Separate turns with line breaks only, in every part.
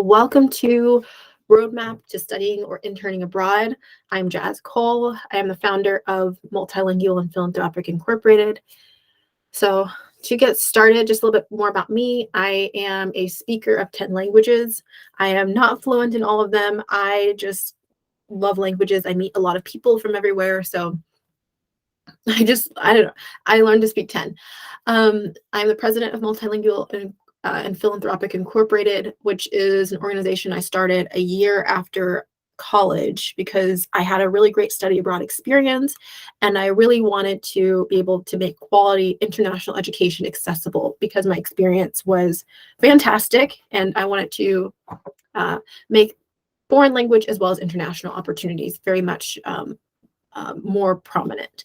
Welcome to Roadmap to Studying or Interning Abroad. I'm Jazz Cole. I am the founder of Multilingual and Philanthropic Incorporated. So to get started, just a little bit more about me. I am a speaker of 10 languages. I am not fluent in all of them. I just love languages. I meet a lot of people from everywhere. So I don't know. I learned to speak 10. I'm the president of Multilingual and Philanthropic Incorporated, which is an organization I started a year after college because I had a really great study abroad experience and I really wanted to be able to make quality international education accessible because my experience was fantastic and I wanted to make foreign language as well as international opportunities very much more prominent.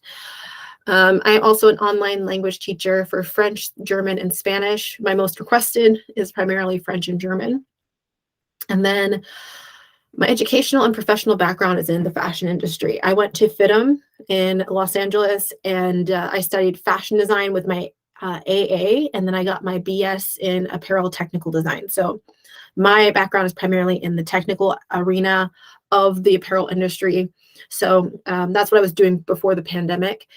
I'm also an online language teacher for French, German, and Spanish. My most requested is primarily French and German. And then my educational and professional background is in the fashion industry. I went to FITM in Los Angeles, and I studied fashion design with my AA, and then I got my BS in apparel technical design. So my background is primarily in the technical arena of the apparel industry. So that's what I was doing before the pandemic.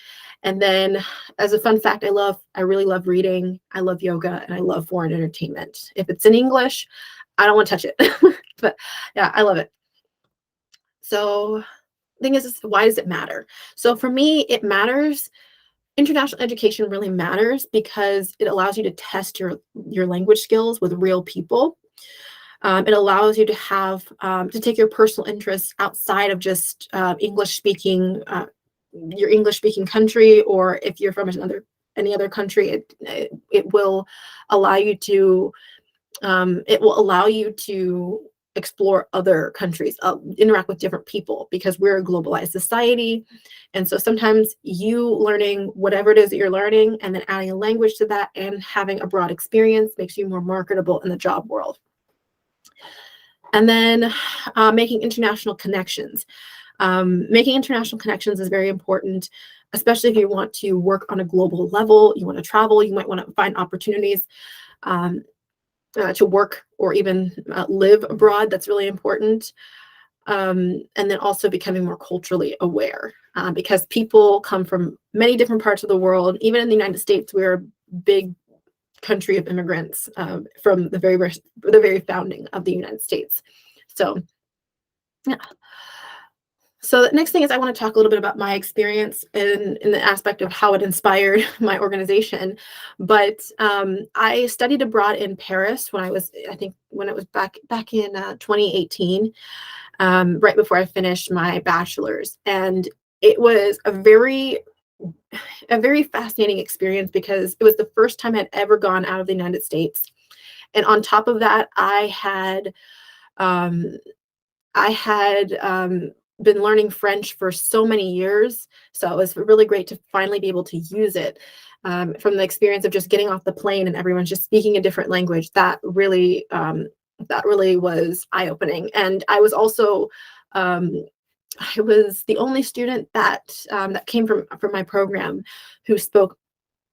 And then as a fun fact, I really love reading. I love yoga and I love foreign entertainment. If it's in English, I don't want to touch it, but yeah, I love it. So the thing is, why does it matter? So for me, it matters. International education really matters because it allows you to test your language skills with real people. It allows you to have to take your personal interests outside of just English speaking your English speaking country, or if you're from any other country, it will allow you to explore other countries, interact with different people because we're a globalized society. And so sometimes you learning whatever it is that you're learning and then adding a language to that and having a broad experience makes you more marketable in the job world. And then making international connections. Making international connections is very important, especially if you want to work on a global level, you want to travel, you might want to find opportunities to work or even live abroad. That's really important. And then also becoming more culturally aware because people come from many different parts of the world. Even in the United States, we're a big country of immigrants from the very founding of the United States. So, yeah. So the next thing is I want to talk a little bit about my experience in the aspect of how it inspired my organization. But I studied abroad in Paris when it was back in 2018, right before I finished my bachelor's. And it was a very fascinating experience because it was the first time I'd ever gone out of the United States. And on top of that, I had been learning French for so many years. So it was really great to finally be able to use it from the experience of just getting off the plane and everyone's just speaking a different language. That really was eye-opening. And I was also I was the only student that came from my program who spoke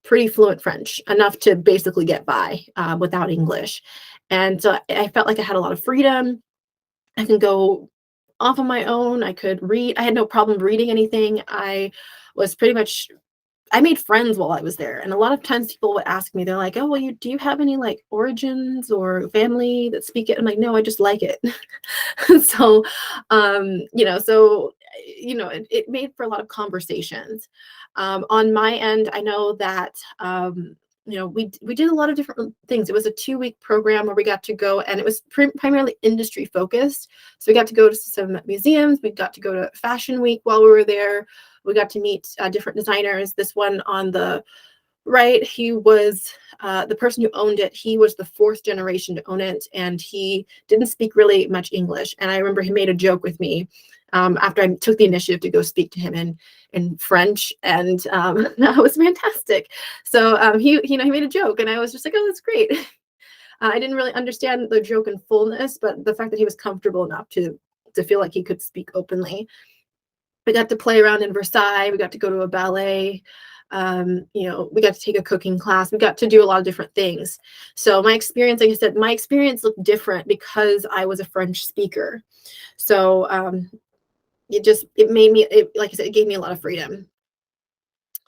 pretty fluent French, enough to basically get by without English. And so I felt like I had a lot of freedom. I can go off on my own. I could read. I had no problem reading anything. I made friends while I was there. And a lot of times people would ask me, they're like, oh, well, do you have any like origins or family that speak it? I'm like, no, I just like it. So, it made for a lot of conversations. On my end, I know that, we did a lot of different things. It was a 2-week program where we got to go, and it was primarily industry focused. So we got to go to some museums. We got to go to Fashion Week while we were there. We got to meet different designers. This one on the right, he was the person who owned it. He was the 4th generation to own it, and he didn't speak really much English. And I remember he made a joke with me after I took the initiative to go speak to him in French, and that was fantastic. So he made a joke, and I was just like, oh, that's great. I didn't really understand the joke in fullness, but the fact that he was comfortable enough to feel like he could speak openly. We got to play around in Versailles. We got to go to a ballet. We got to take a cooking class. We got to do a lot of different things. So my experience, like I said, my experience looked different because I was a French speaker. So like I said, it gave me a lot of freedom.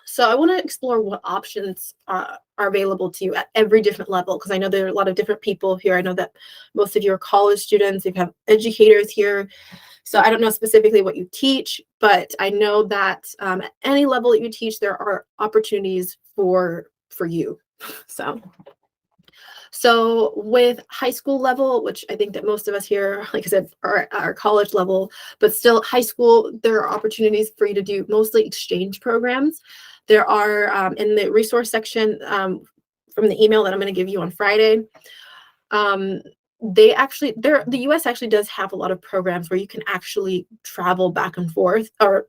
So I want to explore what options are available to you at every different level, because I know there are a lot of different people here. I know that most of you are college students. We have educators here. So I don't know specifically what you teach, but I know that at any level that you teach, there are opportunities for you. So with high school level, which I think that most of us here, like I said, are at our college level, but still high school, there are opportunities for you to do mostly exchange programs. There are in the resource section from the email that I'm going to give you on Friday. The US actually does have a lot of programs where you can actually travel back and forth, or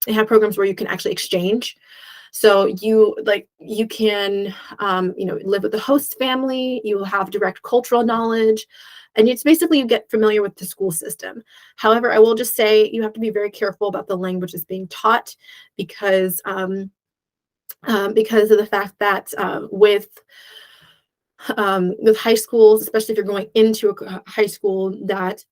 they have programs where you can actually exchange. So you can live with the host family. You will have direct cultural knowledge, and it's basically you get familiar with the school system. However, I will just say you have to be very careful about the language that's being taught, because of the fact that with high schools, especially if you're going into a high school that,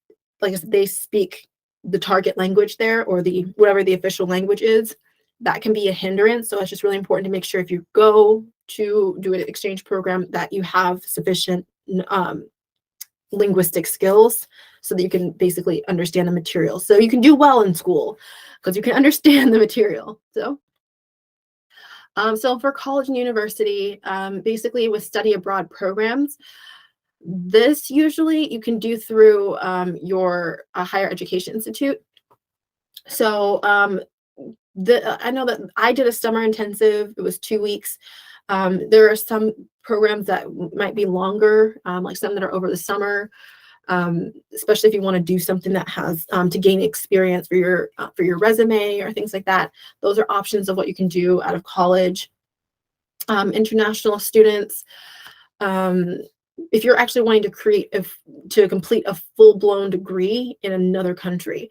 like I said, they speak the target language there, or whatever the official language is, that can be a hindrance. So it's just really important to make sure if you go to do an exchange program that you have sufficient linguistic skills so that you can basically understand the material. So you can do well in school because you can understand the material. So for college and university, basically with study abroad programs, this usually you can do through your higher education institute. So I know that I did a summer intensive. It was 2 weeks. There are some programs that might be longer, like some that are over the summer, especially if you want to do something that has to gain experience for your resume or things like that. Those are options of what you can do out of college. International students, if you're actually wanting to complete a full-blown degree in another country,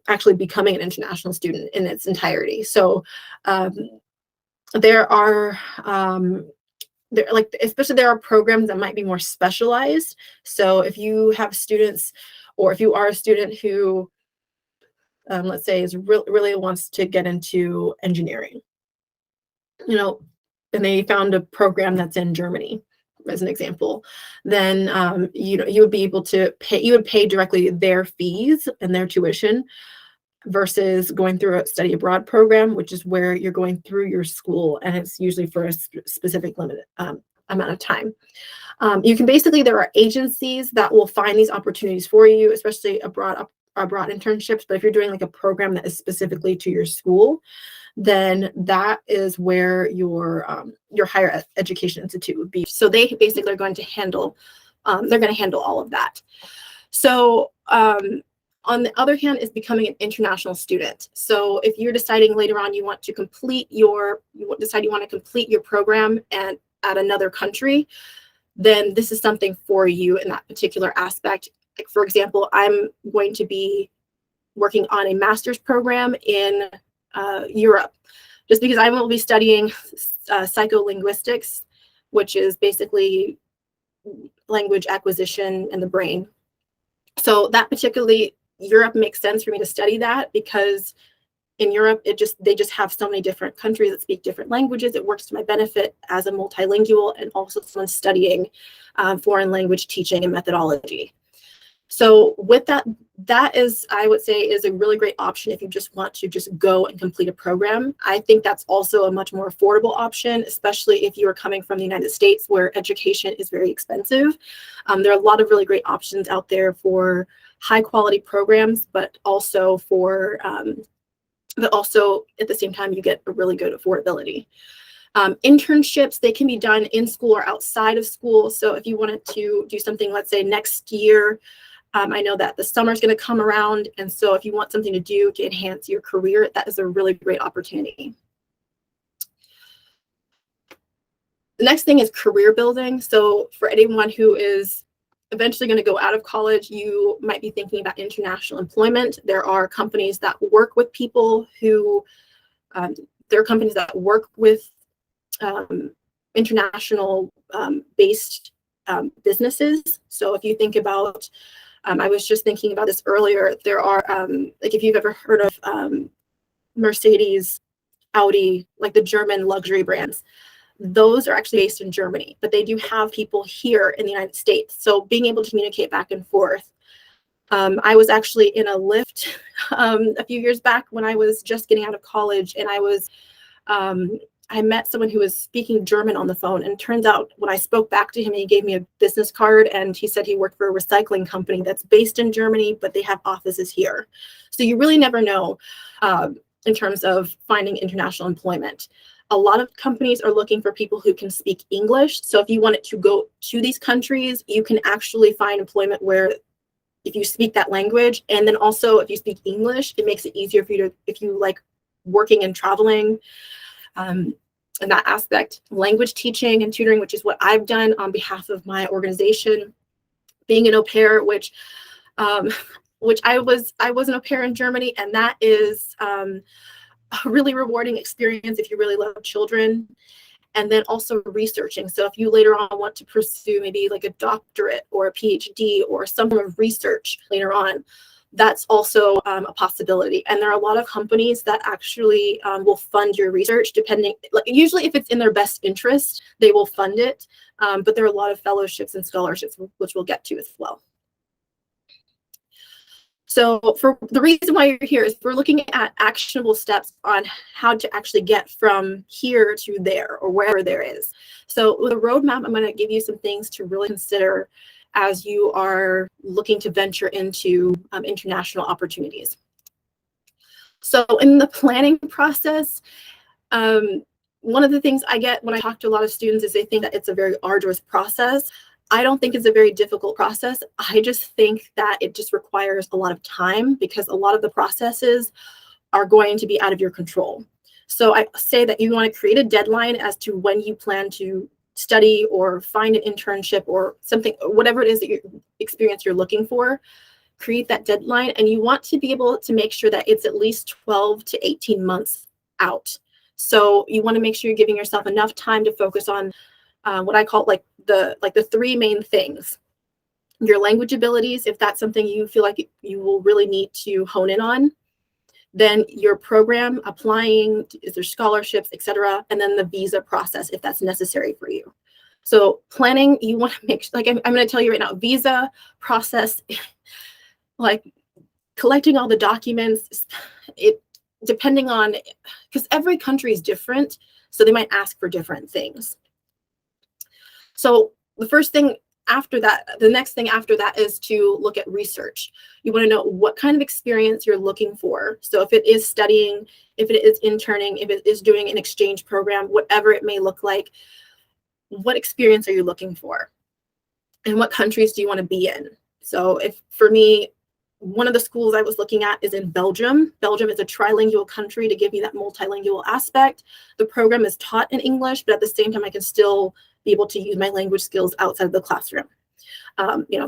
actually becoming an international student in its entirety. So there are especially there are programs that might be more specialized. So if you have students, or if you are a student who let's say is really wants to get into engineering, and they found a program that's in Germany, as an example, then you would be able to pay directly their fees and their tuition, versus going through a study abroad program, which is where you're going through your school, and it's usually for a specific limited amount of time. There are agencies that will find these opportunities for you, especially abroad internships. But if you're doing like a program that is specifically to your school, then that is where your higher education institute would be. So they basically are going to handle all of that. So on the other hand is becoming an international student. So if you're deciding later on you want to complete your program and at another country, then this is something for you in that particular aspect. Like, for example, I'm going to be working on a master's program in Europe, just because I will be studying psycholinguistics, which is basically language acquisition in the brain. So that particularly Europe makes sense for me to study that, because in Europe they just have so many different countries that speak different languages. It works to my benefit as a multilingual and also someone studying foreign language teaching and methodology. So with that is, I would say, is a really great option if you just want to just go and complete a program. I think that's also a much more affordable option, especially if you are coming from the United States, where education is very expensive. There are a lot of really great options out there for high quality programs, but also at the same time you get a really good affordability. Internships, they can be done in school or outside of school. So if you wanted to do something, let's say next year, I know that the summer is going to come around, and so if you want something to do to enhance your career, that is a really great opportunity. The next thing is career building. So for anyone who is eventually going to go out of college, you might be thinking about international employment. There are companies that work with people who there are companies that work with international based businesses. So if you think about, I was just thinking about this earlier, there are, like if you've ever heard of Mercedes, Audi, like the German luxury brands, those are actually based in Germany, but they do have people here in the United States. So being able to communicate back and forth. I was actually in a Lyft a few years back when I was just getting out of college, and I met someone who was speaking German on the phone, and it turns out when I spoke back to him, he gave me a business card, and he said he worked for a recycling company that's based in Germany, but they have offices here. So you really never know in terms of finding international employment. A lot of companies are looking for people who can speak English. So if you wanted to go to these countries, you can actually find employment where if you speak that language, and then also if you speak English, it makes it easier for you to, if you like working and traveling, in that aspect. Language teaching and tutoring, which is what I've done on behalf of my organization. Being an au pair, which I was an au pair in Germany, and that is a really rewarding experience if you really love children. And then also researching. So if you later on want to pursue maybe like a doctorate or a PhD or some form of research later on, that's also a possibility. And there are a lot of companies that actually will fund your research, depending, like usually if it's in their best interest, they will fund it. But there are a lot of fellowships and scholarships, which we'll get to as well. So for the reason why you're here is we're looking at actionable steps on how to actually get from here to there or wherever there is. So with a roadmap, I'm going to give you some things to really consider as you are looking to venture into international opportunities. So in the planning process, one of the things I get when I talk to a lot of students is they think that it's a very arduous process. I don't think it's a very difficult process. I just think that it just requires a lot of time because a lot of the processes are going to be out of your control. So I say that you want to create a deadline as to when you plan to study or find an internship or something, whatever it is that you're looking for. Create that deadline, and you want to be able to make sure that it's at least 12 to 18 months out. So you want to make sure you're giving yourself enough time to focus on what I call like the three main things. Your language abilities, if that's something you feel like you will really need to hone in on. Then your program, applying, is there scholarships, etc. And then the visa process, if that's necessary for you. So planning, you want to make, like I'm going to tell you right now, visa process, like collecting all the documents, it depending on, because every country is different, so they might ask for different things. So the first thing after that, the next thing after that is to look at research. You want to know what kind of experience you're looking for. So if it is studying, if it is interning, if it is doing an exchange program, whatever it may look like, what experience are you looking for? And what countries do you want to be in? So if for me, one of the schools I was looking at is in Belgium. Belgium is a trilingual country to give me that multilingual aspect. The program is taught in English, but at the same time, I can still be able to use my language skills outside of the classroom.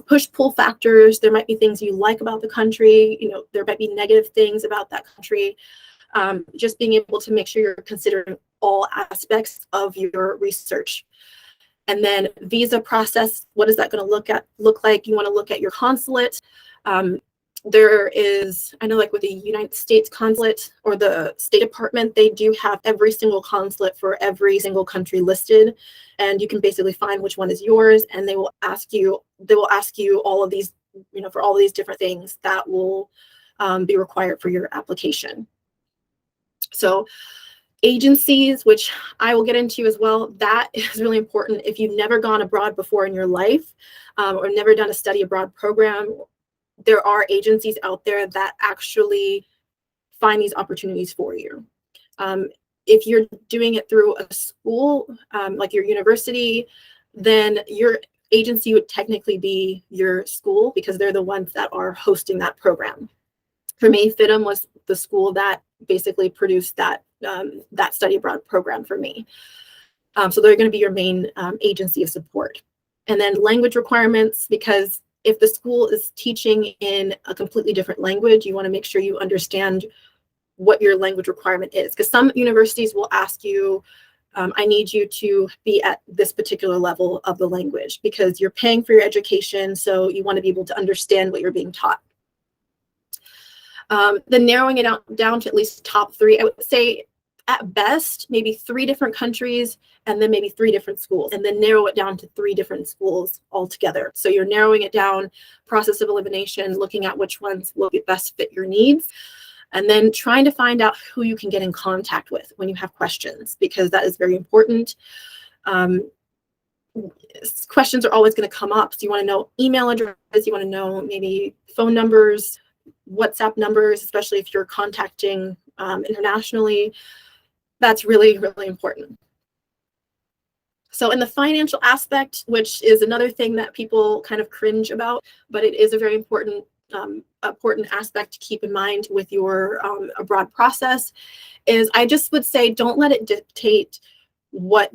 Push-pull factors. There might be things you like about the country. There might be negative things about that country. Just being able to make sure you're considering all aspects of your research. And then visa process. What is that going to look like? You want to look at your consulate. There is, I know like with the United States consulate or the State Department, they do have every single consulate for every single country listed, and you can basically find which one is yours, and they will ask you all of these, for all of these different things that will be required for your application. So agencies, which I will get into as well, that is really important. If you've never gone abroad before in your life or never done a study abroad program, there are agencies out there that actually find these opportunities for you. If you're doing it through a school, like your university, then your agency would technically be your school because they're the ones that are hosting that program. For me, FITM was the school that basically produced that study abroad program for me. So they're going to be your main agency of support. And then language requirements, because if the school is teaching in a completely different language, you want to make sure you understand what your language requirement is, because some universities will ask you, I need you to be at this particular level of the language because you're paying for your education, so you want to be able to understand what you're being taught. Then narrowing it down to at least top 3, I would say at best, maybe 3 different countries and then maybe 3 different schools, and then narrow it down to 3 different schools altogether. So you're narrowing it down, process of elimination, looking at which ones will best fit your needs, and then trying to find out who you can get in contact with when you have questions, because that is very important. Questions are always going to come up. So you want to know email addresses, you want to know maybe phone numbers, WhatsApp numbers, especially if you're contacting internationally. That's really, really important. So in the financial aspect, which is another thing that people kind of cringe about, but it is a very important aspect to keep in mind with your abroad process, is I just would say don't let it dictate what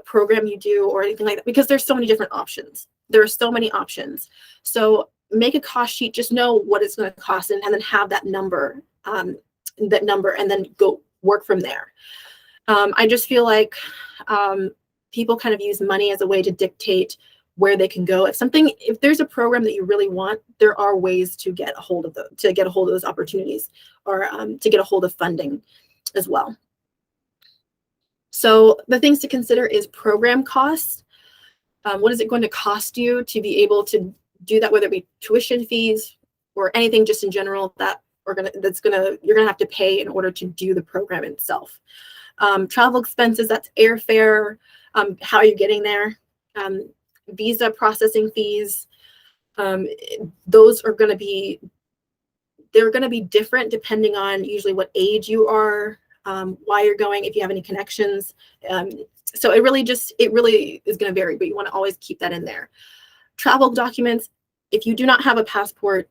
program you do or anything like that, because there's so many different options. There are so many options. So make a cost sheet, just know what it's going to cost, and then have that number, and then go work from there. I just feel like people kind of use money as a way to dictate where they can go. If there's a program that you really want, there are ways to get a hold of those opportunities, or to get a hold of funding as well. So the things to consider is program costs. What is it going to cost you to be able to do that, whether it be tuition fees or anything just in general that you're gonna have to pay in order to do the program itself. Travel expenses, that's airfare, how are you getting there, visa processing fees. Those are going to be different depending on usually what age you are, why you're going, if you have any connections. So it really is going to vary, but you want to always keep that in there. Travel documents, if you do not have a passport,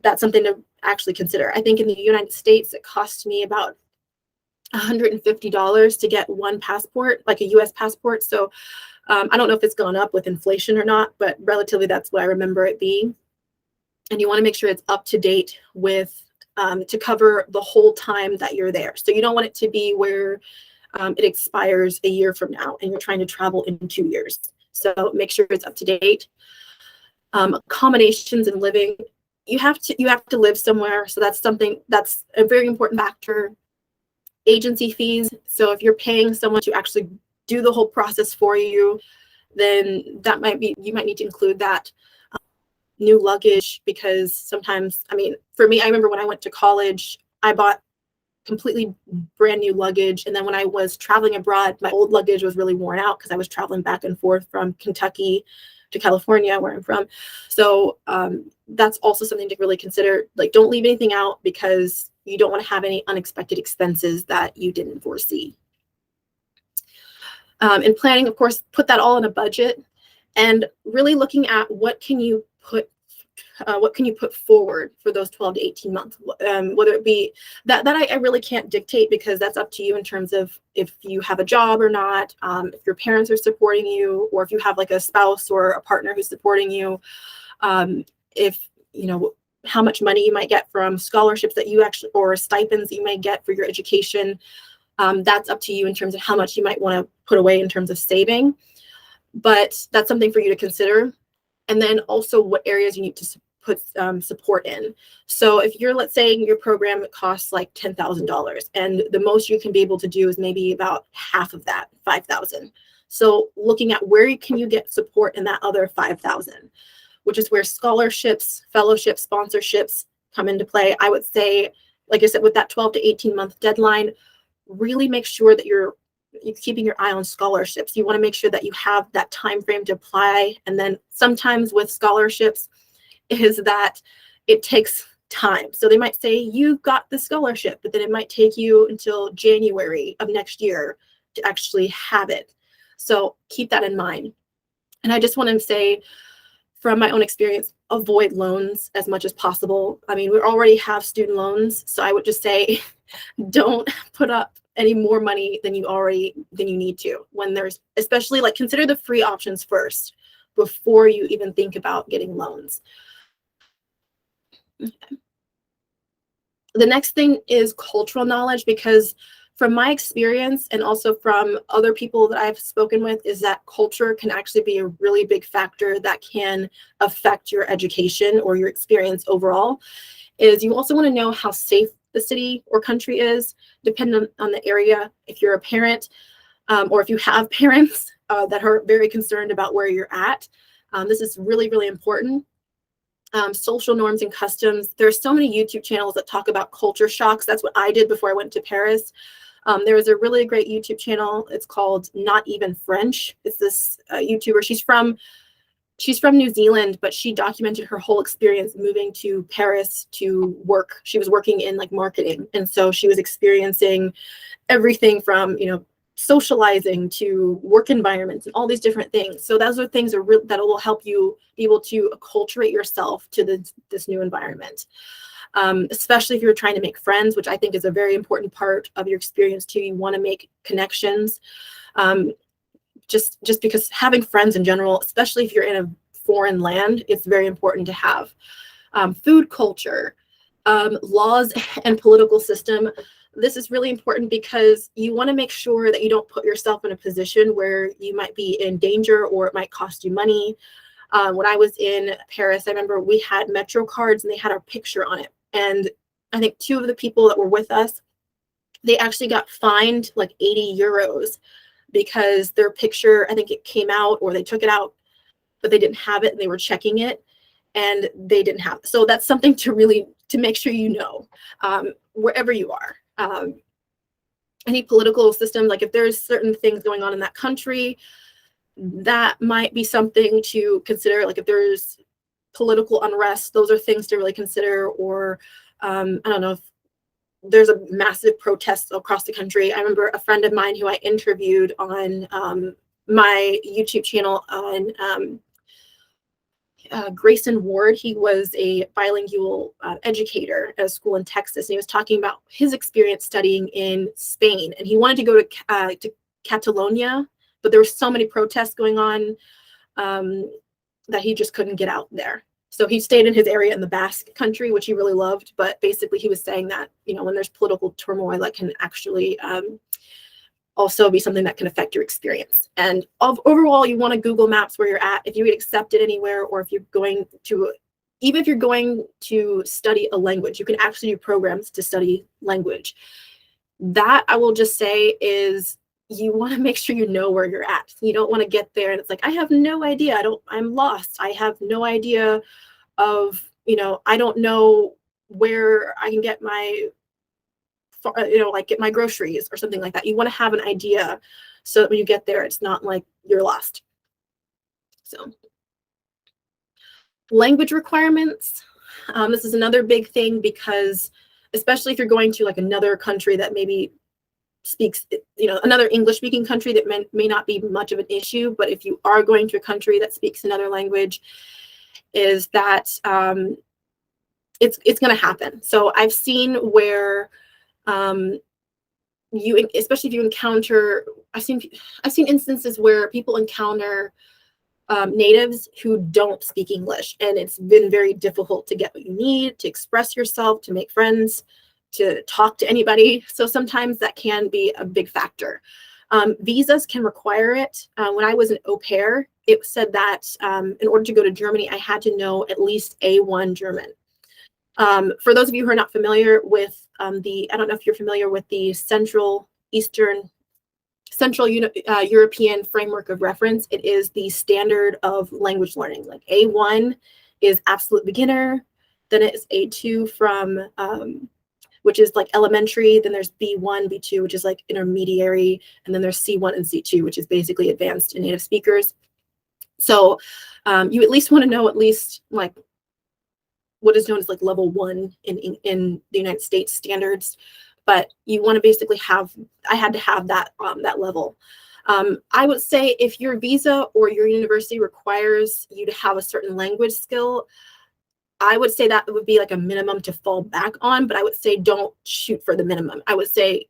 that's something to actually consider. I think in the United States, it cost me about $150 to get one passport, like a US passport. So I don't know if it's gone up with inflation or not, but relatively that's what I remember it being. And you want to make sure it's up to date with to cover the whole time that you're there. So you don't want it to be where it expires a year from now and you're trying to travel in 2 years. So make sure it's up to date. Accommodations and living, you have to live somewhere. So that's a very important factor. Agency fees. So if you're paying someone to actually do the whole process for you, then you might need to include that. New luggage, because sometimes, for me, I remember when I went to college, I bought completely brand new luggage. And then when I was traveling abroad, my old luggage was really worn out because I was traveling back and forth from Kentucky to California, where I'm from. So that's also something to really consider. Like, don't leave anything out because you don't want to have any unexpected expenses that you didn't foresee. And planning, of course, put that all in a budget and really looking at what can you put forward for those 12 to 18 months, whether it be that I really can't dictate, because that's up to you in terms of if you have a job or not, if your parents are supporting you, or if you have like a spouse or a partner who's supporting you, if how much money you might get from scholarships or stipends that you may get for your education. That's up to you in terms of how much you might want to put away in terms of saving, but that's something for you to consider. And then also what areas you need to put support in. So if let's say your program costs like $10,000 and the most you can be able to do is maybe about half of that, $5,000. So looking at where can you get support in that other $5,000, which is where scholarships, fellowships, sponsorships come into play. I would say, like I said, with that 12 to 18 month deadline, really make sure that you're keeping your eye on scholarships. You want to make sure that you have that time frame to apply. And then sometimes with scholarships is that it takes time. So they might say you've got the scholarship, but then it might take you until January of next year to actually have it. So keep that in mind. And I just want to say, from my own experience, avoid loans as much as possible. We already have student loans, so I would just say don't put up any more money than you need to. When there's, especially, like, consider the free options first before you even think about getting loans. Okay. The next thing is cultural knowledge, because from my experience and also from other people that I've spoken with, is that culture can actually be a really big factor that can affect your education or your experience overall. Is you also want to know how safe the city or country is, depending on the area. If you're a parent, or if you have parents that are very concerned about where you're at, this is really, really important. Social norms and customs. There's so many YouTube channels that talk about culture shocks. That's what I did before I went to Paris. There was a really great YouTube channel. It's called Not Even French. It's this YouTuber. She's from New Zealand, but she documented her whole experience moving to Paris to work. She was working in like marketing, and so she was experiencing everything from, socializing to work environments and all these different things. So those are things that will help you be able to acculturate yourself to this new environment. Especially if you're trying to make friends, which I think is a very important part of your experience too. You want to make connections. Just because having friends in general, especially if you're in a foreign land, it's very important to have. Food culture, laws and political system. This is really important because you want to make sure that you don't put yourself in a position where you might be in danger or it might cost you money. When I was in Paris, I remember we had Metro cards and they had our picture on it. And I think 2 of the people that were with us, they actually got fined like 80 euros because their picture, I think it came out or they took it out, but they didn't have it and they were checking it and they didn't have it. So that's something to make sure wherever you are. Any political system, like if there's certain things going on in that country, that might be something to consider. Like if there's political unrest, those are things to really consider. Or I don't know if there's a massive protest across the country. I remember a friend of mine who I interviewed on my YouTube channel on Grayson Ward. He was a bilingual educator at a school in Texas, and he was talking about his experience studying in Spain. And he wanted to go to Catalonia, but there were so many protests going on that he just couldn't get out there. So he stayed in his area in the Basque country, which he really loved. But basically, he was saying that when there's political turmoil, that can actually also be something that can affect your experience. And overall, you want to Google Maps where you're at. If you get accepted anywhere, or if you're going to study a language, you can actually do programs to study language. That I will just say is you want to make sure you know where you're at. You don't want to get there and it's like, I have no idea. I'm lost. I have no idea of, I don't know where I can get my get my groceries or something like that. You want to have an idea so that when you get there, it's not like you're lost. So language requirements. This is another big thing because especially if you're going to like another country that maybe speaks, another English speaking country, that may not be much of an issue. But if you are going to a country that speaks another language, is that it's going to happen. So I've seen where especially if you encounter, I've seen instances where people encounter natives who don't speak English, and it's been very difficult to get what you need, to express yourself, to make friends, to talk to anybody. So sometimes that can be a big factor. Visas can require it. When I was an au pair, it said that in order to go to Germany, I had to know at least A1 German. For those of you who are not familiar with I don't know if you're familiar with the Central European Framework of Reference. It is the standard of language learning. Like A1 is absolute beginner, then it's A2 from which is like elementary, then there's B1, B2, which is like intermediary, and then there's C1 and C2, which is basically advanced in native speakers. So you at least want to know at least like what is known as like level 1 in the United States standards, but you want to basically I had to have that level. I would say if your visa or your university requires you to have a certain language skill, I would say that would be like a minimum to fall back on, but I would say don't shoot for the minimum. I would say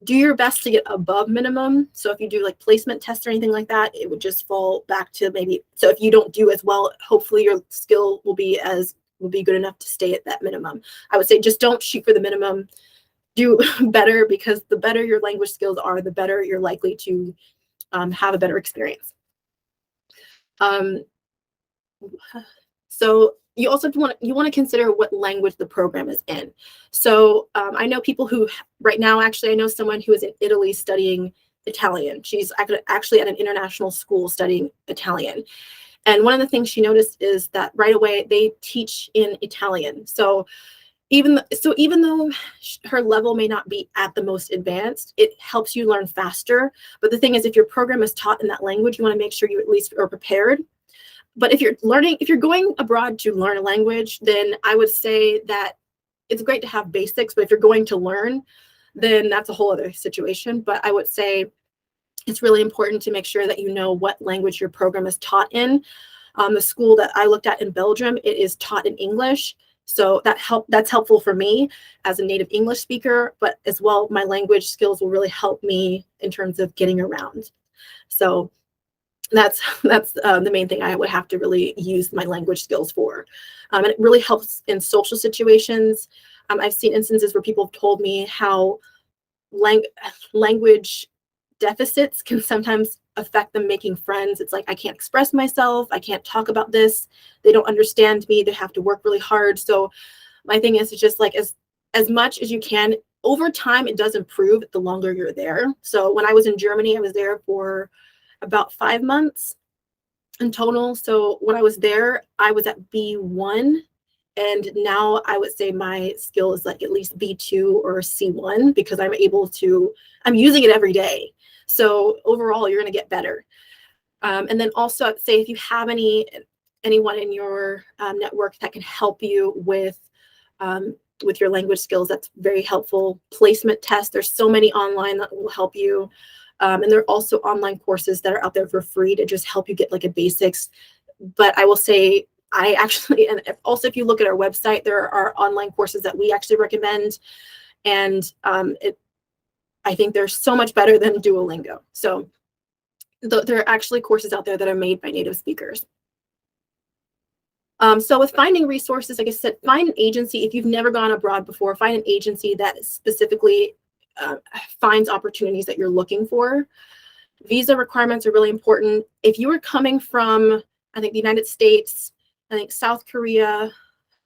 do your best to get above minimum. So if you do like placement tests or anything like that, it would just fall back to maybe, so if you don't do as well, hopefully your skill will be as will be good enough to stay at that minimum. I would say just don't shoot for the minimum. Do better, because the better your language skills are, the better you're likely to have a better experience. So you also want to consider what language the program is in. So I know people who right now, actually, I know someone who is in Italy studying Italian. She's actually at an international school studying Italian. And one of the things she noticed is that right away they teach in Italian. So even though her level may not be at the most advanced, it helps you learn faster. But the thing is, if your program is taught in that language, you want to make sure you at least are prepared. But if you're going abroad to learn a language, then I would say that it's great to have basics. But if you're going to learn, then that's a whole other situation. But I would say it's really important to make sure that you know what language your program is taught in. The school that I looked at in Belgium, it is taught in English. So that's helpful for me as a native English speaker, but as well, my language skills will really help me in terms of getting around. So that's the main thing I would have to really use my language skills for. And it really helps in social situations. I've seen instances where people have told me how language deficits can sometimes affect them making friends. It's like, I can't express myself, I can't talk about this, they don't understand me, they have to work really hard. So my thing is just like, as much as you can, over time it does improve the longer you're there. So when I was in Germany, I was there for about 5 months in total. So when I was there, I was at B1, and now I would say my skill is like at least B2 or C1, because I'm using it every day. So overall, you're going to get better. And then also, I'd say if you have anyone in your network that can help you with your language skills, that's very helpful. Placement tests, there's so many online that will help you. And there are also online courses that are out there for free to just help you get like a basics. But I will say, and also if you look at our website, there are online courses that we actually recommend. And I think they're so much better than Duolingo. So there are actually courses out there that are made by native speakers. So with finding resources, like I said, find an agency. If you've never gone abroad before, find an agency that specifically finds opportunities that you're looking for. Visa requirements are really important. If you are coming from, I think, the United States, I think South Korea,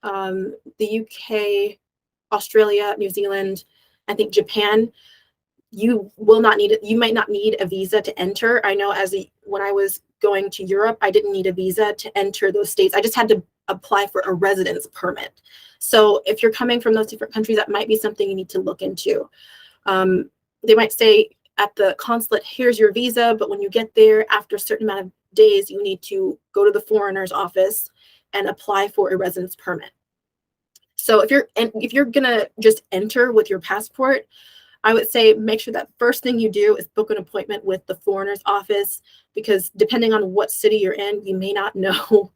the UK, Australia, New Zealand, I think Japan, you will not need it. You might not need a visa to enter. I know when I was going to Europe, I didn't need a visa to enter those states. I just had to apply for a residence permit. So if you're coming from those different countries, that might be something you need to look into. They might say at the consulate, here's your visa, but when you get there, after a certain amount of days, you need to go to the foreigner's office and apply for a residence permit. So if you're gonna just enter with your passport, I would say make sure that first thing you do is book an appointment with the foreigner's office, because depending on what city you're in, you may not know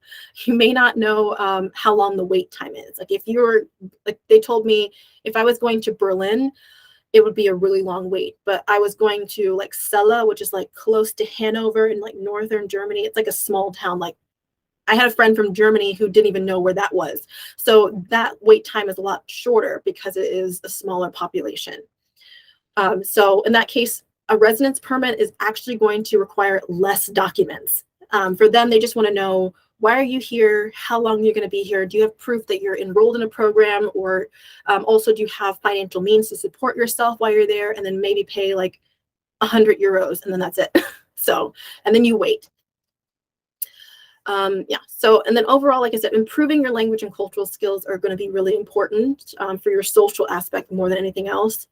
how long the wait time is. Like they told me, if I was going to Berlin, it would be a really long wait. But I was going to like Celle, which is like close to Hanover in like northern Germany. It's like a small town. Like I had a friend from Germany who didn't even know where that was. So that wait time is a lot shorter because it is a smaller population. So in that case, a residence permit is actually going to require less documents. For them, they just want to know, why are you here? How long you're going to be here? Do you have proof that you're enrolled in a program? Or also, do you have financial means to support yourself while you're there? And then maybe pay like 100 euros, and then that's it. So, and then you wait. Yeah. So, and then overall, like I said, improving your language and cultural skills are going to be really important for your social aspect more than anything else.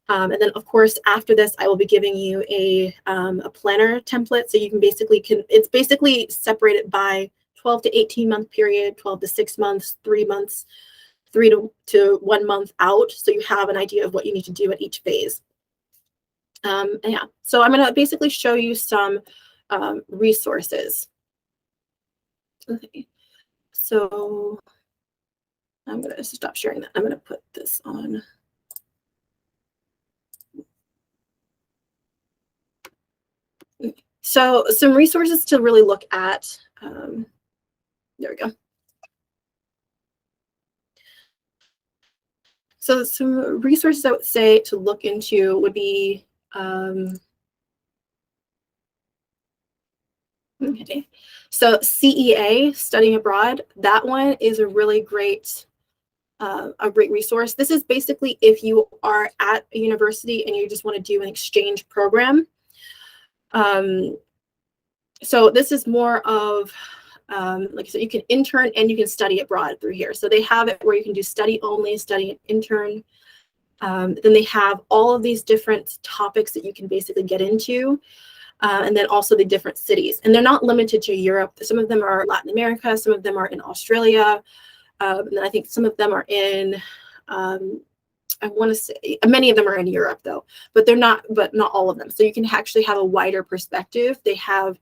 And then, of course, after this, I will be giving you a planner template. So you can it's basically separated by 12 to 18 month period, 12 to 6 months, 3 months, 3 to 1 month out. So you have an idea of what you need to do at each phase. Yeah, so I'm going to basically show you some resources. Okay, so I'm going to stop sharing that. I'm going to put this on. So some resources to really look at. There we go. So some resources I would say to look into would be okay. So CEA, studying abroad, that one is a really great resource. This is basically if you are at a university and you just want to do an exchange program. So this is more of, like I said, you can intern and you can study abroad through here. So they have it where you can do study only, study and intern. Then they have all of these different topics that you can basically get into. And then also the different cities. And they're not limited to Europe. Some of them are Latin America. Some of them are in Australia. And then I think some of them are in, I want to say, many of them are in Europe though, but not all of them. So you can actually have a wider perspective. They have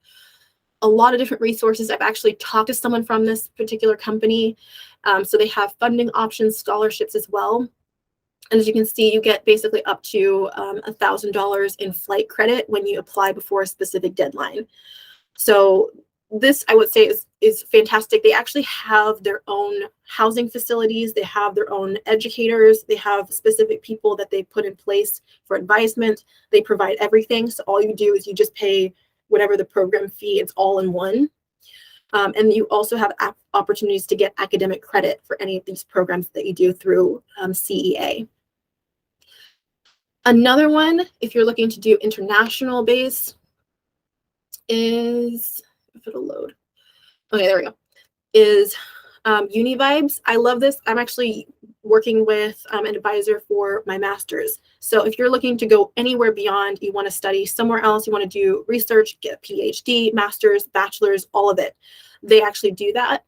a lot of different resources. I've actually talked to someone from this particular company. So they have funding options, scholarships as well. And as you can see, you get basically up to $1,000 in flight credit when you apply before a specific deadline. So this, I would say, is fantastic. They actually have their own housing facilities. They have their own educators. They have specific people that they put in place for advisement. They provide everything. So all you do is you just pay whatever the program fee. It's all in one. And you also have opportunities to get academic credit for any of these programs that you do through CEA. Another one, if you're looking to do international base, is, if it'll load. Okay, there we go. Is Univibes. I love this. I'm actually working with an advisor for my master's. So if you're looking to go anywhere beyond, you want to study somewhere else, you want to do research, get a PhD, master's, bachelor's, all of it, they actually do that.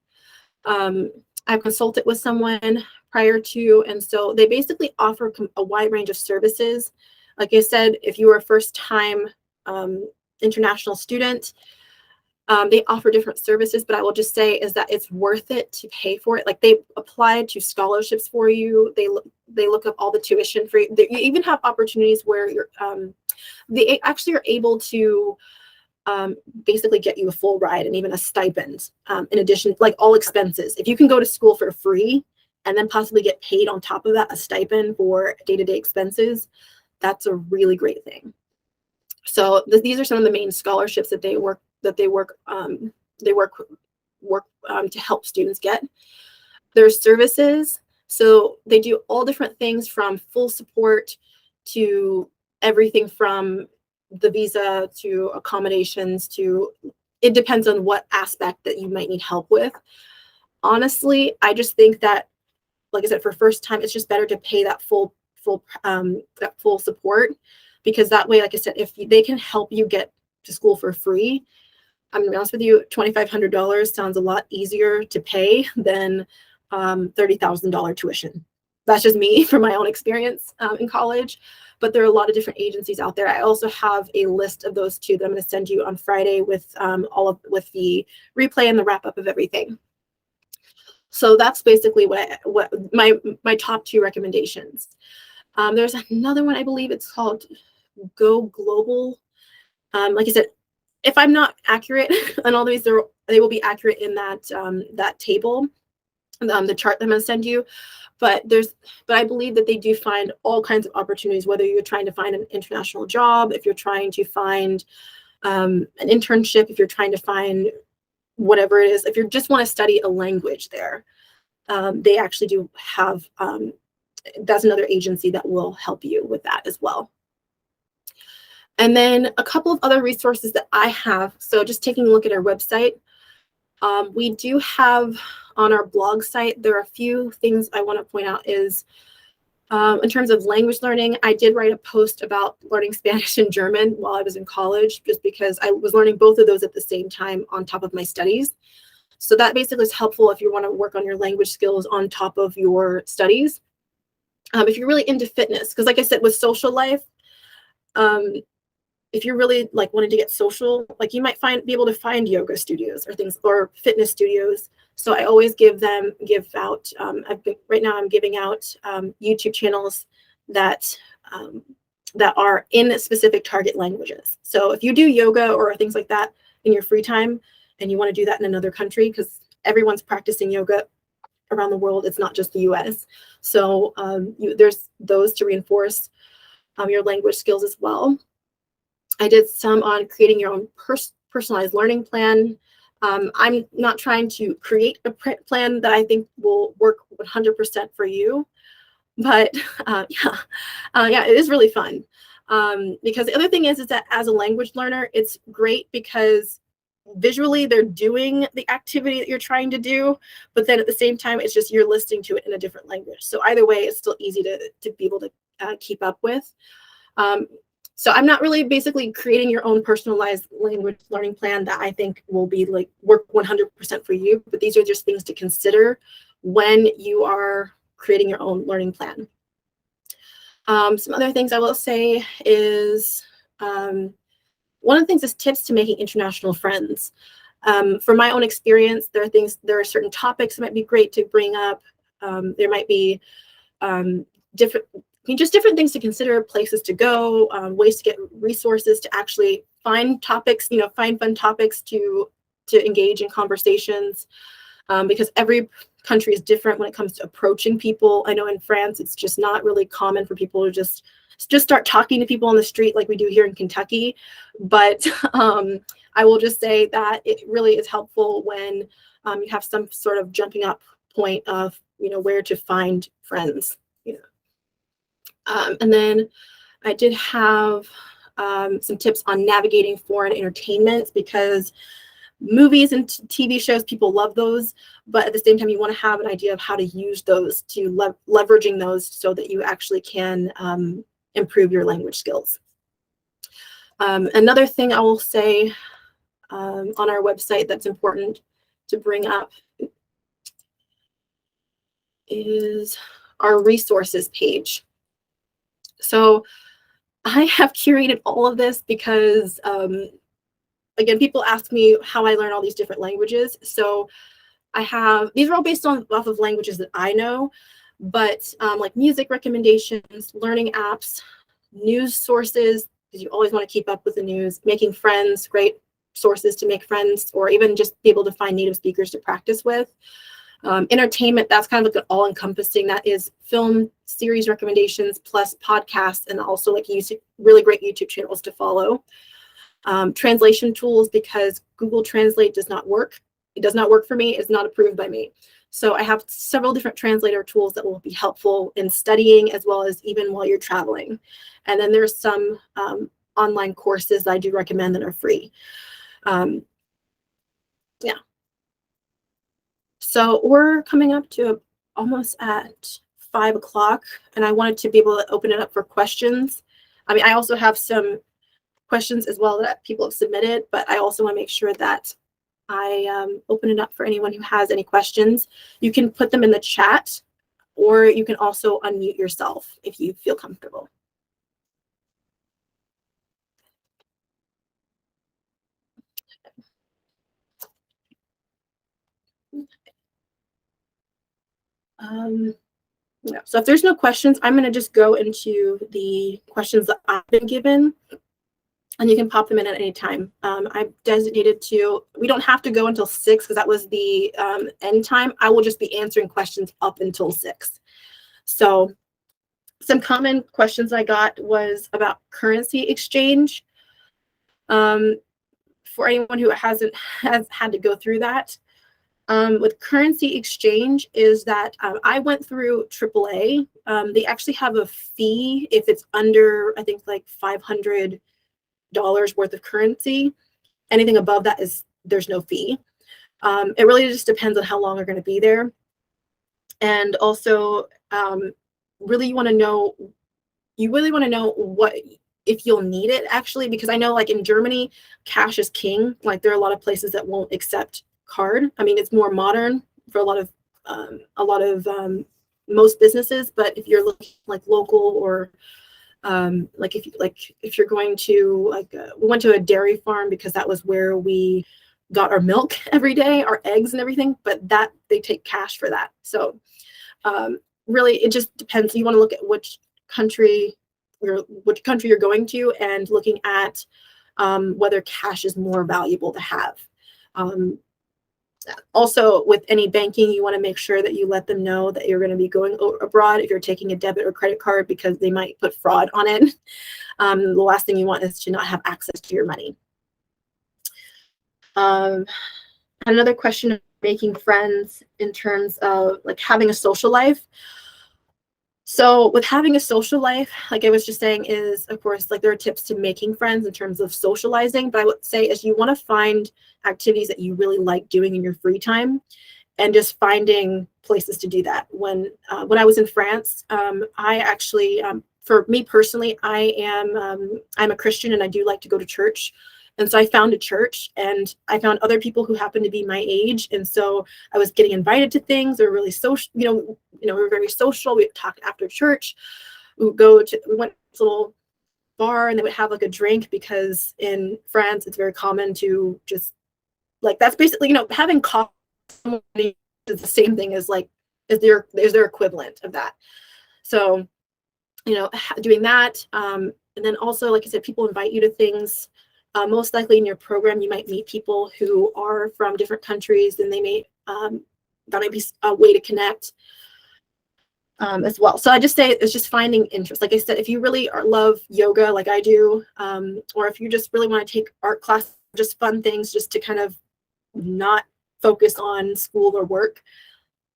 I've consulted with someone prior to, and so they basically offer a wide range of services. Like I said, if you are a first-time international student, they offer different services, but I will just say is that it's worth it to pay for it. Like they apply to scholarships for you. They look up all the tuition for you. You even have opportunities where you're they actually are able to basically get you a full ride and even a stipend in addition, like all expenses. If you can go to school for free and then possibly get paid on top of that a stipend for day-to-day expenses, that's a really great thing. So these are some of the main scholarships that they work to help students get. There's services. So they do all different things from full support to everything from the visa to accommodations to, it depends on what aspect that you might need help with. Honestly, I just think that, like I said, for first time, it's just better to pay that full support, because that way, like I said, if they can help you get to school for free, I'm gonna be honest with you, $2,500 sounds a lot easier to pay than $30,000 tuition. That's just me from my own experience in college, but there are a lot of different agencies out there. I also have a list of those two that I'm going to send you on Friday with with the replay and the wrap up of everything. So that's basically what my top two recommendations. There's another one, I believe it's called Go Global. Like I said, if I'm not accurate on all these, they will be accurate in that that table, the chart that I'm going to send you. But I believe that they do find all kinds of opportunities, whether you're trying to find an international job, if you're trying to find an internship, if you're trying to find whatever it is, if you just want to study a language there, they actually do have, that's another agency that will help you with that as well. And then a couple of other resources that I have. So just taking a look at our website, we do have on our blog site, there are a few things I want to point out is in terms of language learning, I did write a post about learning Spanish and German while I was in college, just because I was learning both of those at the same time on top of my studies. So that basically is helpful if you want to work on your language skills on top of your studies. If you're really into fitness, because like I said, with social life, if you're really like wanting to get social, like you might be able to find yoga studios or things, or fitness studios. So I always give out, right now I'm giving out YouTube channels that are in specific target languages. So if you do yoga or things like that in your free time and you want to do that in another country, because everyone's practicing yoga around the world. It's not just the US. So there's those to reinforce your language skills as well. I did some on creating your own personalized learning plan. I'm not trying to create a plan that I think will work 100% for you, but yeah, it is really fun. Because the other thing is that as a language learner, it's great because visually they're doing the activity that you're trying to do, but then at the same time, it's just you're listening to it in a different language. So either way, it's still easy to be able to keep up with. So I'm not really basically creating your own personalized language learning plan that I think will be like work 100% for you, but these are just things to consider when you are creating your own learning plan. Some other things I will say is one of the things is tips to making international friends. From my own experience, there are certain topics that might be great to bring up. There might be different things to consider, places to go, ways to get resources to actually find topics, find fun topics to engage in conversations, because every country is different when it comes to approaching people. I know in France, it's just not really common for people to just start talking to people on the street like we do here in Kentucky. But I will just say that it really is helpful when you have some sort of jumping up point of, where to find friends. And then I did have some tips on navigating foreign entertainments, because movies and TV shows, people love those, but at the same time, you want to have an idea of how to use those to leveraging those so that you actually can improve your language skills. Another thing I will say on our website that's important to bring up is our resources page. So I have curated all of this because, again, people ask me how I learn all these different languages. So these are all based off of languages that I know, but like music recommendations, learning apps, news sources, because you always want to keep up with the news, making friends, great sources to make friends, or even just be able to find native speakers to practice with. Entertainment, that's kind of like all-encompassing. That is film series recommendations plus podcasts, and also like really great YouTube channels to follow. Translation tools, because Google Translate does not work. It does not work for me. It's not approved by me. So I have several different translator tools that will be helpful in studying as well as even while you're traveling. And then there's some online courses that I do recommend that are free. Yeah. So we're coming up to almost at 5 o'clock, and I wanted to be able to open it up for questions. I mean, I also have some questions as well that people have submitted, but I also want to make sure that I open it up for anyone who has any questions. You can put them in the chat, or you can also unmute yourself if you feel comfortable. Yeah. So if there's no questions, I'm going to just go into the questions that I've been given, and you can pop them in at any time. I've designated we don't have to go until 6 because that was the end time. I will just be answering questions up until 6. So some common questions I got was about currency exchange. For anyone who has had to go through that, with currency exchange is that I went through AAA. They actually have a fee if it's under, I think, like $500 worth of currency. Anything above that there's no fee. It really just depends on how long you're going to be there. And also, really you really want to know what if you'll need it, actually, because I know like in Germany, cash is king. Like there are a lot of places that won't accept card. I mean, it's more modern for a lot of most businesses, but if you're looking like local or if you're going to we went to a dairy farm because that was where we got our milk every day, our eggs and everything, but that they take cash for that. So really it just depends. You want to look at which country you're going to and looking at whether cash is more valuable to have. Also, with any banking, you want to make sure that you let them know that you're going to be going abroad if you're taking a debit or credit card, because they might put fraud on it. The last thing you want is to not have access to your money. Another question of making friends in terms of like having a social life. So with having a social life, like I was just saying, is of course, like there are tips to making friends in terms of socializing, but I would say is you want to find activities that you really like doing in your free time, and just finding places to do that. When I was in France, I actually, for me personally, I'm a Christian and I do like to go to church. And so I found a church and I found other people who happened to be my age. And so I was getting invited to things. They were really social, we were very social. We talked after church. We went to a little bar and they would have like a drink, because in France, it's very common to just like, that's basically, having coffee is the same thing as like, is their equivalent of that. So, doing that. And then also, like I said, people invite you to things. Most likely in your program, you might meet people who are from different countries, and that might be a way to connect as well. So I just say it's just finding interest. Like I said, if you really love yoga, like I do, or if you just really want to take art class, just fun things, just to kind of not focus on school or work,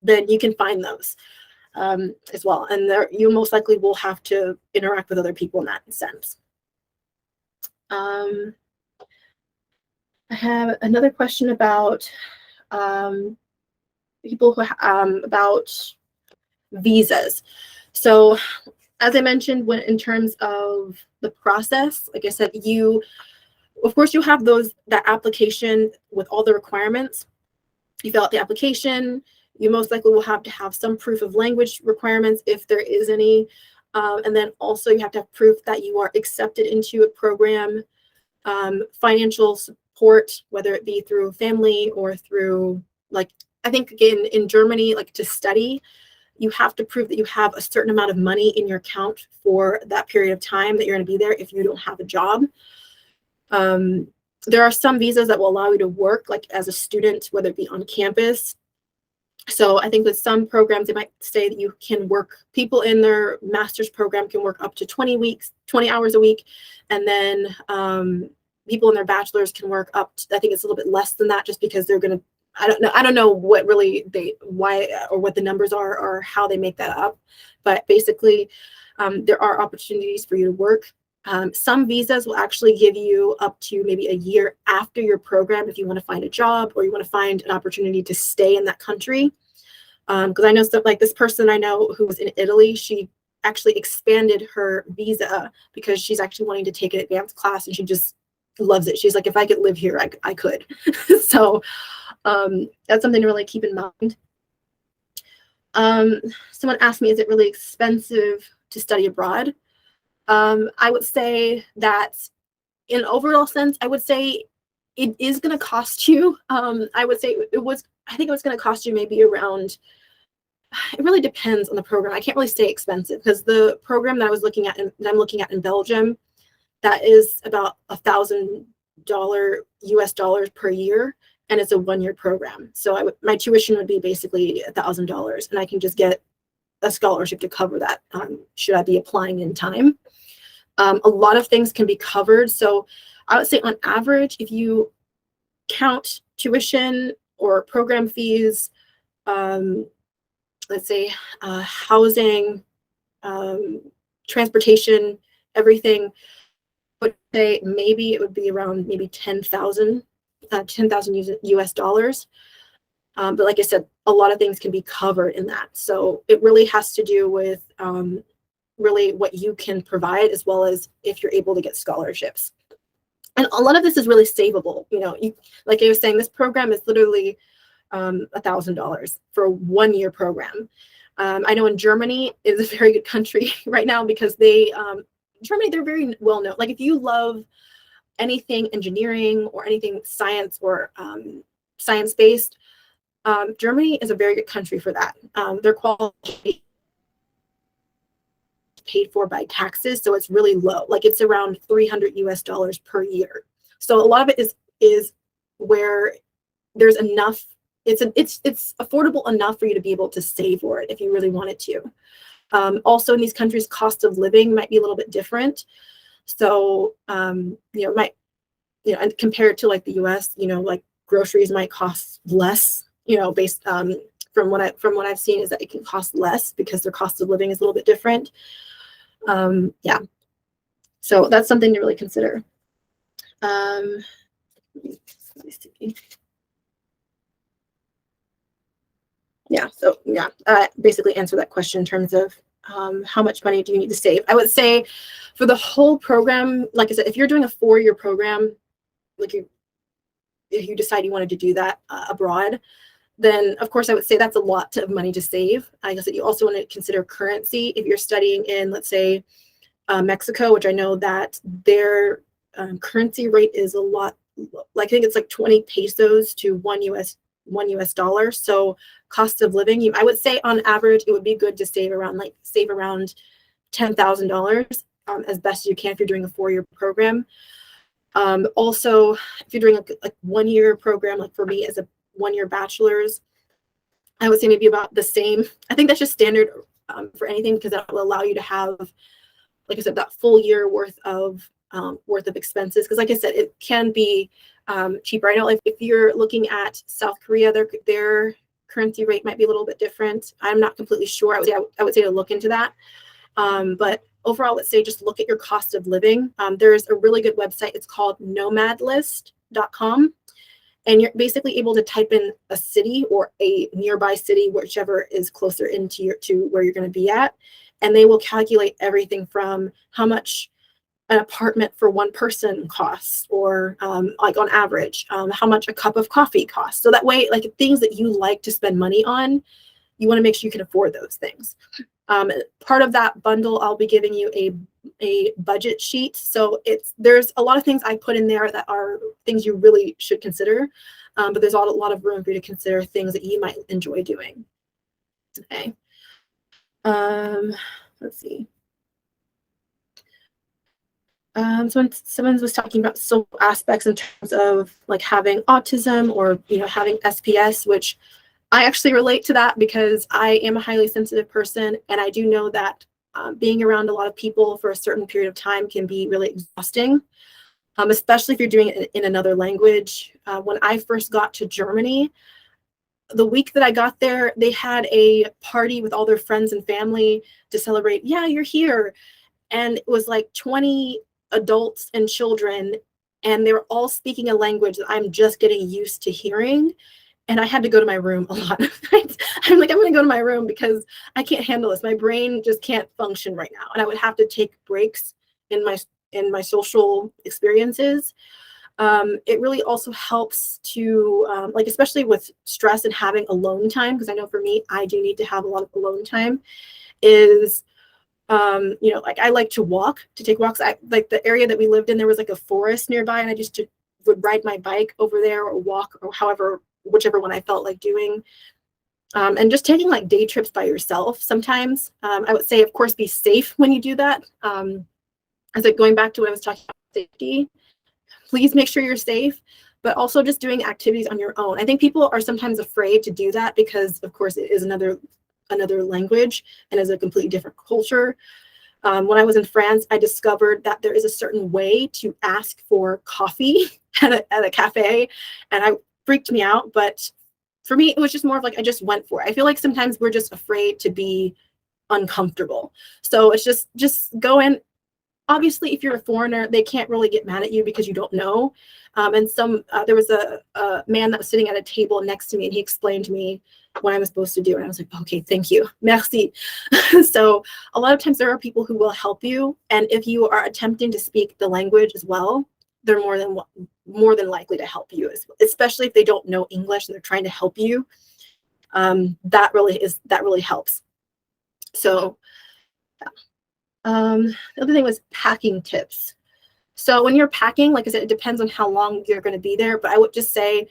then you can find those as well. And you most likely will have to interact with other people in that sense. I have another question about people who about visas. So as I mentioned, in terms of the process, like I said, of course you have that application with all the requirements. You fill out the application. You most likely will have to have some proof of language requirements if there is any. And then also you have to have proof that you are accepted into a program, financial support, whether it be through family or through, like, I think again in Germany, like to study, you have to prove that you have a certain amount of money in your account for that period of time that you're going to be there if you don't have a job. There are some visas that will allow you to work like as a student, whether it be on campus. So I think with some programs, they might say that you can work, people in their master's program can work up to 20 hours a week. And then people in their bachelor's can work up to, I think it's a little bit less than that, just because they're going to, I don't know what really why or what the numbers are or how they make that up. But basically, there are opportunities for you to work. Some visas will actually give you up to maybe a year after your program if you want to find a job or you want to find an opportunity to stay in that country. Because I know like this person I know who was in Italy, she actually expanded her visa because she's actually wanting to take an advanced class and she just loves it. She's like, if I could live here, I could. So that's something to really keep in mind. Someone asked me, is it really expensive to study abroad? I would say that in overall sense, I would say it is going to cost you. I would say I think it was going to cost you maybe around, it really depends on the program. I can't really say expensive because the program that I'm looking at in Belgium, that is about $1,000 US dollars per year. And it's a 1-year program. So my tuition would be basically $1,000 and I can just get a scholarship to cover that should I be applying in time. A lot of things can be covered. So I would say on average, if you count tuition or program fees, let's say housing, transportation, everything, I would say maybe it would be around maybe 10,000 US dollars. But like I said, a lot of things can be covered in that. So it really has to do with really what you can provide, as well as if you're able to get scholarships. And a lot of this is really savable. Like I was saying, this program is literally $1,000 for a 1-year program. I know in Germany is a very good country right now because Germany, they're very well known. Like if you love anything engineering or anything science or science-based, Germany is a very good country for that. Their quality paid for by taxes, so it's really low. Like it's around $300 US dollars per year. So a lot of it is where there's enough it's affordable enough for you to be able to save for it if you really wanted to. Also, in these countries, cost of living might be a little bit different. So, and compared to like the US, like groceries might cost less, based from what I've seen is that it can cost less because their cost of living is a little bit different. Yeah. So that's something to really consider. Let me see. Yeah, so yeah, basically answer that question in terms of how much money do you need to save. I would say for the whole program, like I said, if you're doing a 4-year program, like if you decide you wanted to do that abroad, then of course I would say that's a lot of money to save. I guess that you also want to consider currency. If you're studying in, let's say, Mexico, which I know that their currency rate is a lot, like I think it's like 20 pesos to one US dollar. So cost of living, I would say on average, it would be good to save around $10,000 as best as you can if you're doing a 4-year program. Also, if you're doing a 1-year program, like for me as a 1-year bachelor's, I would say maybe about the same. I think that's just standard for anything because that will allow you to have, like I said, that full year worth of expenses. Because like I said, it can be cheaper. I know if you're looking at South Korea, their currency rate might be a little bit different. I'm not completely sure. I would say to look into that. But overall, let's say just look at your cost of living. There's a really good website. It's called nomadlist.com. And you're basically able to type in a city or a nearby city, whichever is closer to where you're going to be at. And they will calculate everything from how much an apartment for one person costs, or like on average, how much a cup of coffee costs. So that way, like things that you like to spend money on, you want to make sure you can afford those things. Part of that bundle, I'll be giving you a budget sheet. So there's a lot of things I put in there that are things you really should consider, but there's a lot of room for you to consider things that you might enjoy doing. Okay. Let's see. Someone was talking about social aspects in terms of like having autism or having SPS, which I actually relate to that because I am a highly sensitive person, and I do know that being around a lot of people for a certain period of time can be really exhausting, especially if you're doing it in another language. When I first got to Germany, the week that I got there, they had a party with all their friends and family to celebrate. Yeah, you're here. And it was like 20 adults and children, and they were all speaking a language that I'm just getting used to hearing. And I had to go to my room a lot of nights. I'm like, I'm going to go to my room because I can't handle this. My brain just can't function right now. And I would have to take breaks in my social experiences. It really also helps to, like, especially with stress and having alone time, because I know for me, I do need to have a lot of alone time, is like I like to take walks. Like the area that we lived in, there was like a forest nearby, and I just would ride my bike over there or walk, or whichever one I felt like doing. And just taking like day trips by yourself sometimes. I would say, of course, be safe when you do that. As like going back to what I was talking about, safety, please make sure you're safe, but also just doing activities on your own. I think people are sometimes afraid to do that because, of course, it is another language and is a completely different culture. When I was in France, I discovered that there is a certain way to ask for coffee at a cafe, and I freaked me out. But for me, it was just more of like I just went for it. I feel like sometimes we're just afraid to be uncomfortable. So it's just go in. Obviously, if you're a foreigner, they can't really get mad at you because you don't know. And there was a man that was sitting at a table next to me, and he explained to me what I was supposed to do. And I was like, okay, thank you. Merci. So a lot of times there are people who will help you. And if you are attempting to speak the language as well, they're more than likely to help you, especially if they don't know English and they're trying to help you. That really helps. So the other thing was packing tips. So when you're packing, like I said, it depends on how long you're going to be there, but I would just say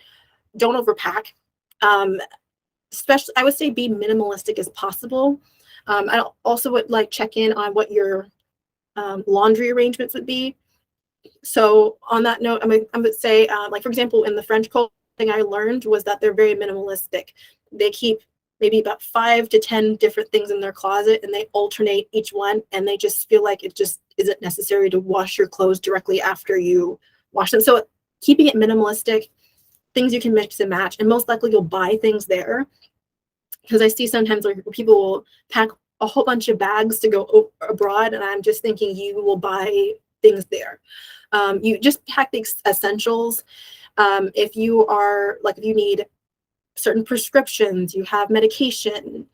don't overpack. Especially, I would say be minimalistic as possible. I also would like check in on what your laundry arrangements would be. So on that note, I would say, like for example, in the French culture, thing I learned was that they're very minimalistic. They keep maybe about 5 to 10 different things in their closet, and they alternate each one, and they just feel like it just isn't necessary to wash your clothes directly after you wash them. So keeping it minimalistic, things you can mix and match, and most likely you'll buy things there, because I see sometimes like people will pack a whole bunch of bags to go abroad, and I'm just thinking you will buy things there. You just pack the essentials. If you are like, if you need certain prescriptions, you have medication,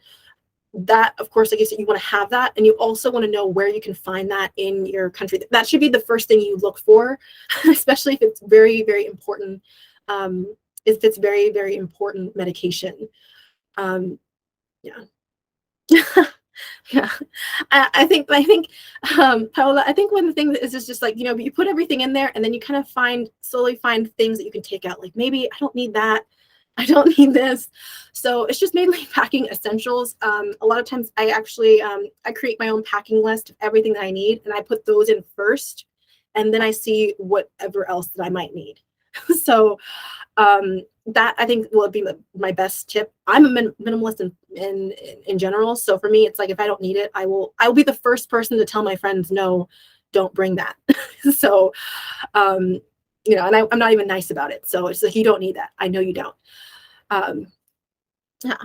that of course, like you said, you want to have that, and you also want to know where you can find that in your country. That should be the first thing you look for, especially if it's very, very important. If it's very, very important medication. Yeah. Yeah, I think, Paola, I think one of the things is just like, you put everything in there, and then you kind of slowly find things that you can take out. Like, maybe I don't need that. I don't need this. So it's just mainly packing essentials. A lot of times I actually, I create my own packing list of everything that I need, and I put those in first, and then I see whatever else that I might need. So that I think will be my best tip. I'm a minimalist in general, so for me, it's like if I don't need it, I will be the first person to tell my friends, no, don't bring that. So, and I'm not even nice about it. So it's like, you don't need that. I know you don't. Yeah.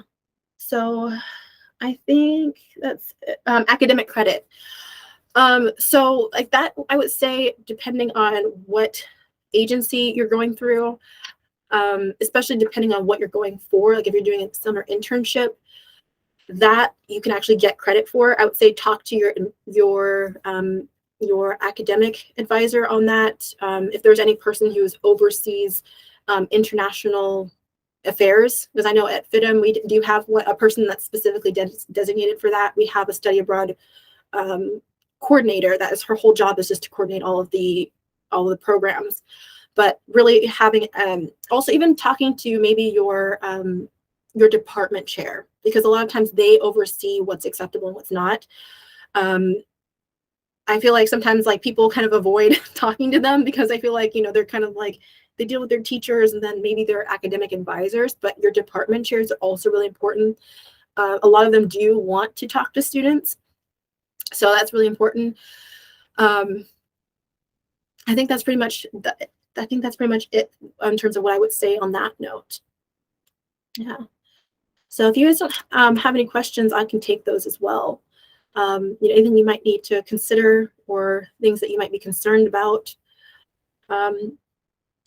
So I think that's academic credit. So like that, I would say, depending on what agency you're going through, especially depending on what you're going for. Like if you're doing a summer internship, that you can actually get credit for. I would say talk to your academic advisor on that. If there's any person who oversees international affairs, because I know at FIDM we do have a person that's specifically designated for that. We have a study abroad coordinator that is, her whole job is just to coordinate all of the programs. But really having also even talking to maybe your department chair, because a lot of times they oversee what's acceptable and what's not. I feel like sometimes like people kind of avoid talking to them, because I feel like, they're kind of like, they deal with their teachers and then maybe their academic advisors, but your department chairs are also really important. A lot of them do want to talk to students, so that's really important. I think that's pretty much it in terms of what I would say on that note. Yeah. So if you guys don't have any questions, I can take those as well. Anything you might need to consider, or things that you might be concerned about.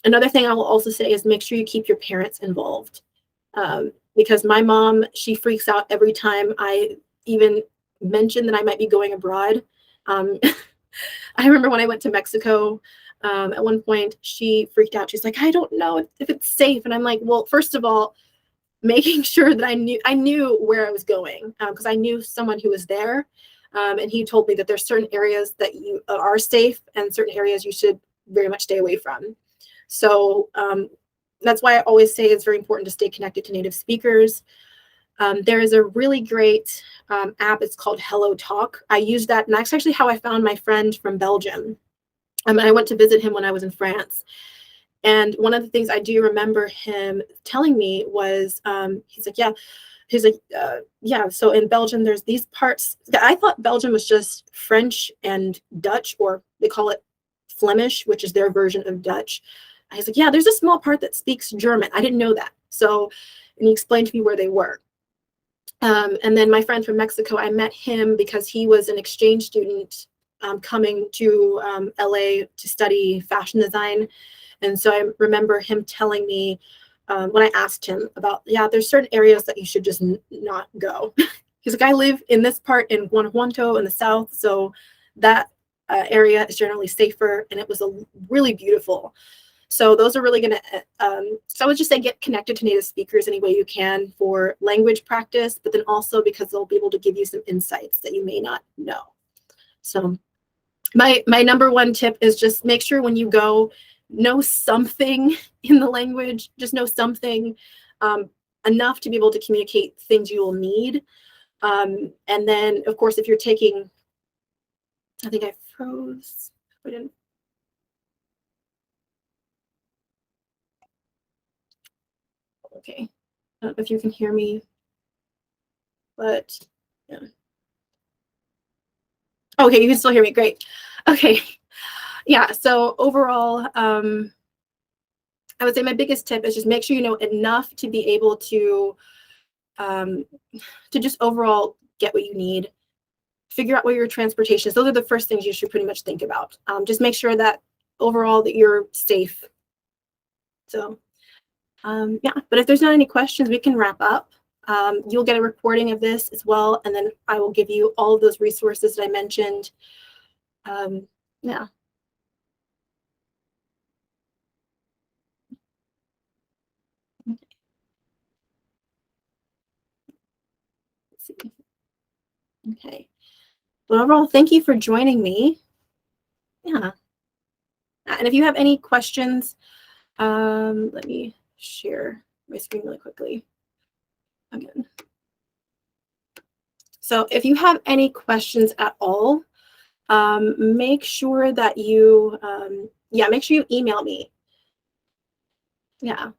Another thing I will also say is make sure you keep your parents involved. Because my mom, she freaks out every time I even mention that I might be going abroad. I remember when I went to Mexico, at one point she freaked out. She's like, I don't know if it's safe. And I'm like, well, first of all, making sure that I knew where I was going, because I knew someone who was there. And he told me that there's certain areas that you are safe and certain areas you should very much stay away from. So that's why I always say it's very important to stay connected to native speakers. There is a really great app. It's called Hello Talk. I use that, and that's actually how I found my friend from Belgium. I went to visit him when I was in France. And one of the things I do remember him telling me was, he's like, yeah, so in Belgium, there's these parts. I thought Belgium was just French and Dutch, or they call it Flemish, which is their version of Dutch. I was like, yeah, there's a small part that speaks German. I didn't know that. So, and he explained to me where they were. And then my friend from Mexico, I met him because he was an exchange student coming to LA to study fashion design. And so I remember him telling me when I asked him about, there's certain areas that you should just not go. He's like, I live in this part in Guanajuato in the south, so that area is generally safer, and it was really beautiful. So those are really going to, so I would just say get connected to native speakers any way you can for language practice, but then also because they'll be able to give you some insights that you may not know. So my number one tip is just make sure when you go, know something in the language, just know something enough to be able to communicate things you will need. And then, of course, if you're taking, I think I froze. I didn't. Okay. I don't know if you can hear me, but yeah. Okay, you can still hear me. Great. Okay. Yeah. So overall, I would say my biggest tip is just make sure you know enough to be able um, to just overall get what you need. Figure out where your transportation is. Those are the first things you should pretty much think about. Just make sure that overall that you're safe. So yeah, but if there's not any questions, we can wrap up. You'll get a recording of this as well, and then I will give you all of those resources that I mentioned. Yeah. Let's see. Okay. But overall, thank you for joining me. Yeah. And if you have any questions, let me share my screen really quickly again. So if you have any questions at all, make sure that you, make sure you email me. Yeah.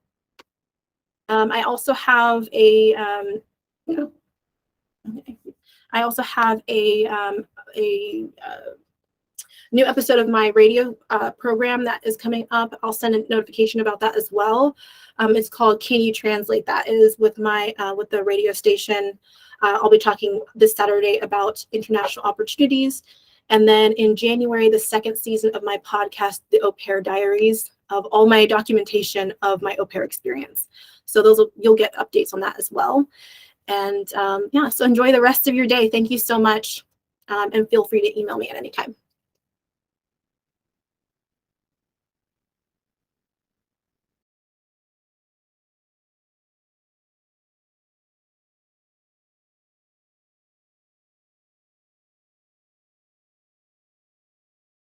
I also have okay. I also have a new episode of my radio program that is coming up. I'll send a notification about that as well. It's called Can You Translate? That is with my with the radio station. I'll be talking this Saturday about international opportunities. And then in January, the second season of my podcast, The Au Pair Diaries, of all my documentation of my au pair experience. So you'll get updates on that as well. And yeah, so enjoy the rest of your day. Thank you so much. And feel free to email me at any time.